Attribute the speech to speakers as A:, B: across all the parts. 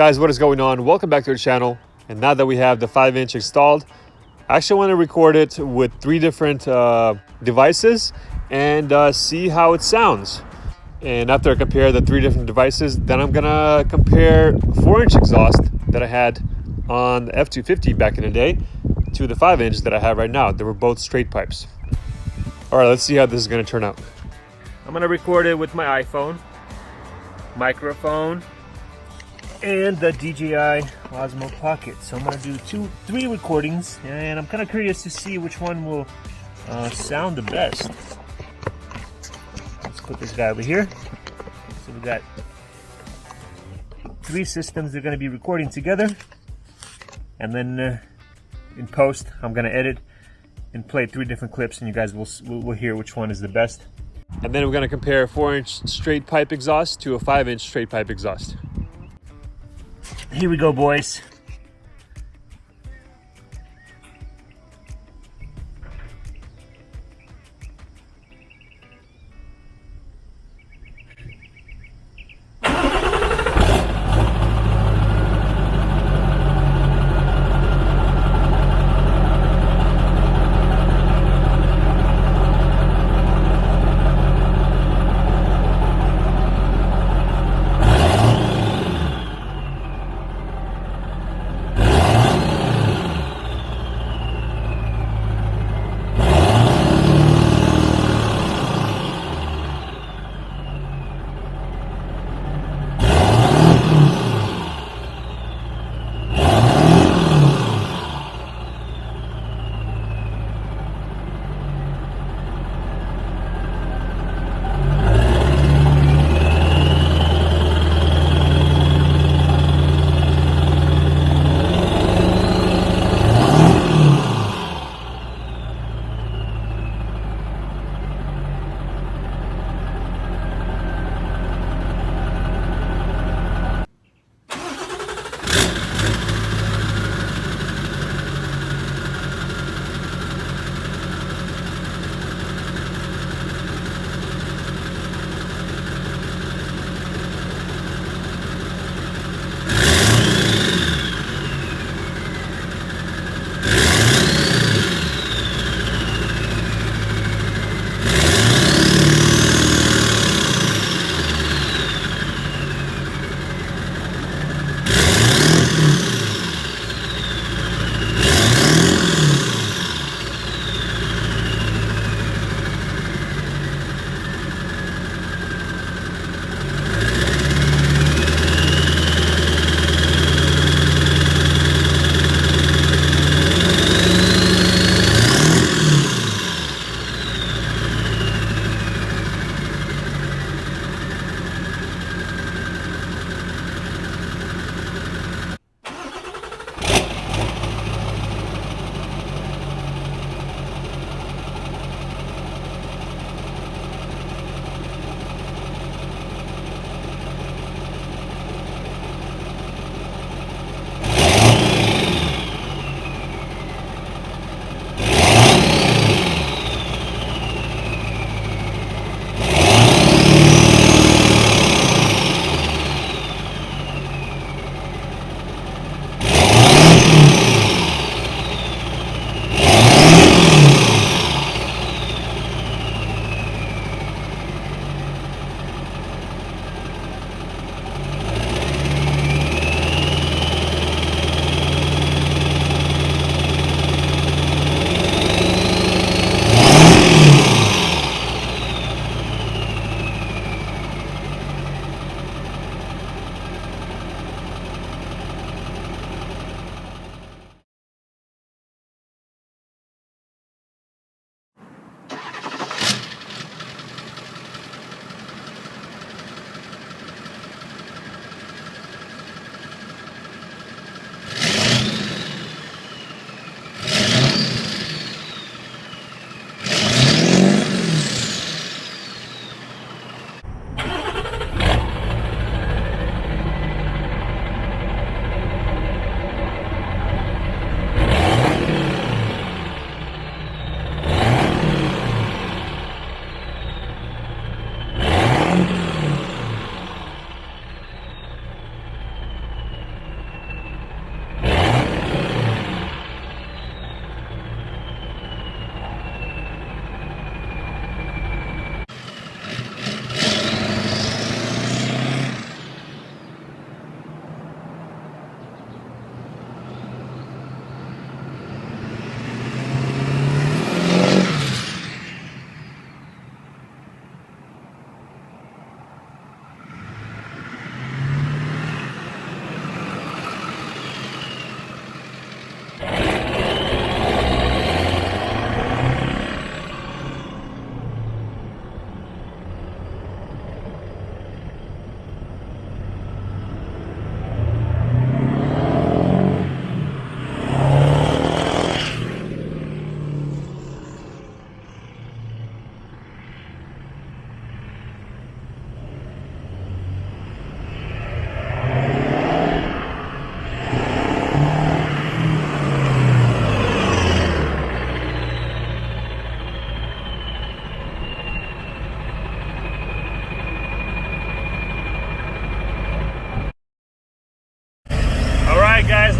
A: Guys, what is going on? Welcome back to the channel. And now that we have the 5-inch installed, I actually want to record it with 3 different devices and see how it sounds. And after I compare the 3 different devices, then I'm gonna compare 4-inch exhaust that I had on the F250 back in the day to the 5-inch that I have right now. They were both straight pipes. All right, let's see how this is gonna turn out. I'm gonna record it with my iPhone, microphone, and the DJI Osmo Pocket. So I'm gonna do 3 recordings, and I'm kind of curious to see which one will sound the best. Let's put this guy over here. So we got 3 systems they're gonna be recording together, and then in post I'm gonna edit and play 3 different clips, and you guys will hear which one is the best. And then we're gonna compare a 4-inch straight pipe exhaust to a 5-inch straight pipe exhaust. Here we go, boys.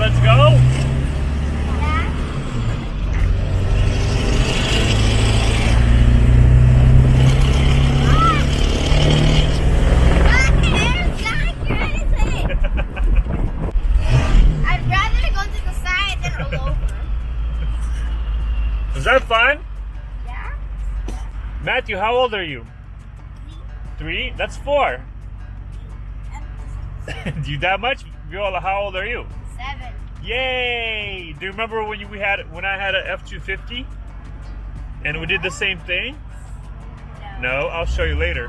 A: let's go.
B: I'd rather go to the side than all over.
A: Was that fun?
B: Yeah?
A: Matthew, how old are you? 3? That's 4. Do you that much? Viola, how old are you?
B: 7.
A: Yay! Do you remember when when I had an F250 and we did the same thing? No, I'll show you later.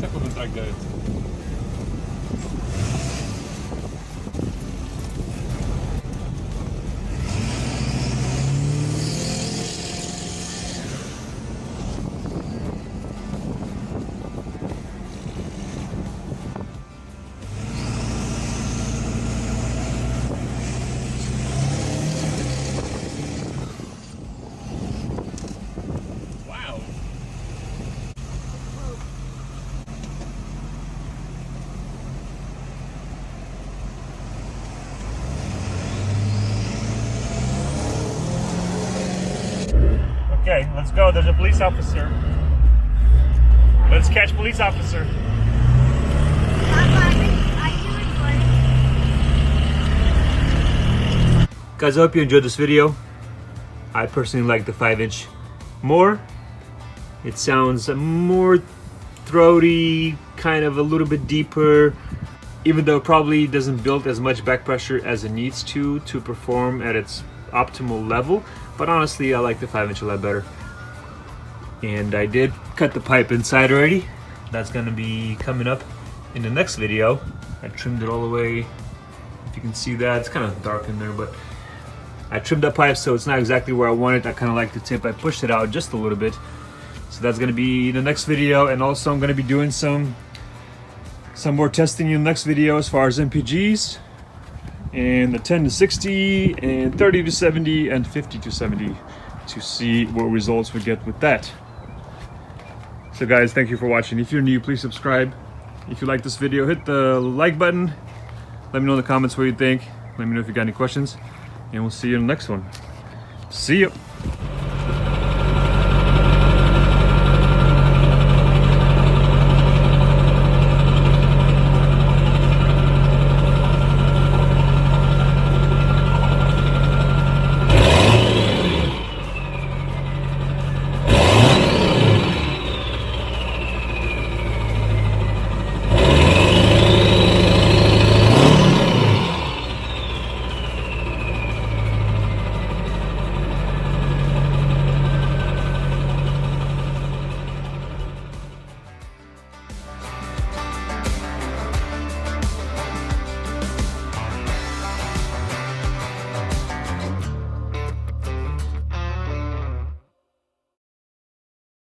A: Tak komentar guys. Okay, let's go. There's a police officer. Let's catch police officer. Guys, I hope you enjoyed this video. I personally like the 5-inch more. It sounds more throaty, kind of a little bit deeper, even though it probably doesn't build as much back pressure as it needs to perform at its optimal level. But honestly, I like the 5-inch a lot better. And I did cut the pipe inside already. That's gonna be coming up in the next video. I trimmed it all the way. If you can see that, it's kind of dark in there, but I trimmed that pipe so it's not exactly where I want it. I kind of like the tip. I pushed it out just a little bit. So that's gonna be the next video. And also I'm gonna be doing some more testing in the next video as far as MPGs. And the 10 to 60 and 30 to 70 and 50 to 70 to see what results we get with that. So guys, thank you for watching. If you're new, please subscribe. If you like this video, hit the like button. Let me know in the comments what you think. Let me know if you got any questions, and we'll see you in the next one. See you.